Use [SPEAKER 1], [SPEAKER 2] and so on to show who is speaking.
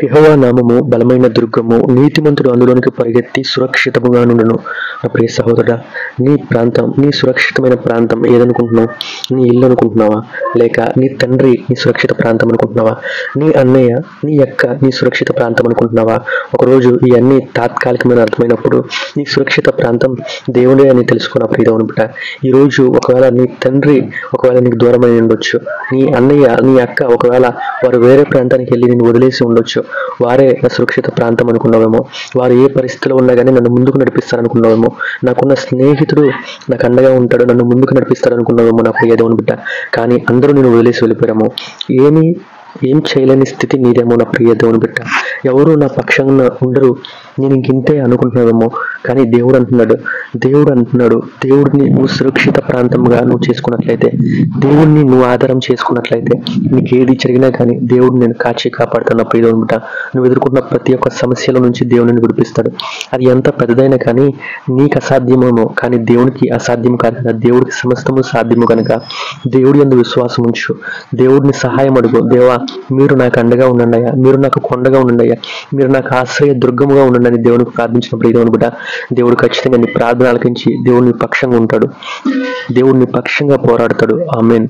[SPEAKER 1] యెహోవా నామము బలమైన దుర్గము, నీతిమంతుడు అందులోనికి పరిగెత్తి సురక్షితముగా నుండును. నా ప్రియ సహోదరుడా, నీ ప్రాంతం, నీ సురక్షితమైన ప్రాంతం ఏదనుకుంటున్నావు? నీ ఇల్లు అనుకుంటున్నావా? లేక నీ తండ్రి నీ సురక్షిత ప్రాంతం అనుకుంటున్నావా? నీ అన్నయ్య, నీ అక్క నీ సురక్షిత ప్రాంతం అనుకుంటున్నావా? ఒకరోజు ఈ అన్ని తాత్కాలికమైన అర్థమైనప్పుడు నీ సురక్షిత ప్రాంతం దేవుడే అని తెలుసుకున్న ప్రియదేవుని బిడ్డ, ఈరోజు ఒకవేళ నీ తండ్రి ఒకవేళ నీకు దూరమై ఉండొచ్చు, నీ అన్నయ్య నీ అక్క ఒకవేళ వారు వేరే ప్రాంతానికి వెళ్ళి నేను వదిలేసి ఉండొచ్చు, వారే నా సురక్షిత ప్రాంతం అనుకున్నావేమో, వారు ఏ పరిస్థితిలో ఉన్నా కానీ నన్ను ముందుకు నడిపిస్తారు అనుకున్నావేమో, నాకున్న స్నేహితుడు నాకు అండగా ఉంటాడు, నన్ను ముందుకు నడిపిస్తాడు అనుకున్నావేమో నా ప్రియ దేవుని బిడ్డ. కానీ అందరూ నేను వదిలేసి వెళ్ళిపోయాము. ఏం చేయలేని స్థితి నీదేమో నా ప్రియ దేవుని బిడ్డ. ఎవరు నా పక్షంగా ఉండరు, నేను ఇంకింతే అనుకుంటున్నావేమో. కానీ దేవుడు అంటున్నాడు, దేవుడిని నువ్వు సురక్షిత ప్రాంతంగా నువ్వు చేసుకున్నట్లయితే, దేవుడిని నువ్వు ఆధారం చేసుకున్నట్లయితే, నీకు ఏది జరిగినా కానీ దేవుడు నేను కాచి కాపాడుతున్న ప్రియ దేవుని బిడ్డ. నువ్వు ఎదుర్కొన్న ప్రతి ఒక్క సమస్యల నుంచి దేవుడిని విడిపిస్తాడు. అది ఎంత పెద్దదైనా కానీ నీకు అసాధ్యమేమో, కానీ దేవునికి అసాధ్యం కాదు కదా. దేవుడికి సమస్తము సాధ్యము కనుక దేవుడి యందు విశ్వాసం ఉంచు, దేవుడిని సహాయం అడుగు. దేవా, మీరు నాకు అండగా ఉండండి అయ్యా, మీరు నాకు కొండగా ఉండండి అయ్యా, మీరు నాకు ఆశ్రయ దుర్గముగా ఉండండి అని దేవునికి ప్రార్థించిన ప్రియ దేవుని బిడ్డ, దేవుడు ఖచ్చితంగా నీ ప్రార్థన ఆలకించి దేవుడిని పక్షంగా ఉంటాడు, దేవుడిని పక్షంగా పోరాడతాడు. ఆమేన్.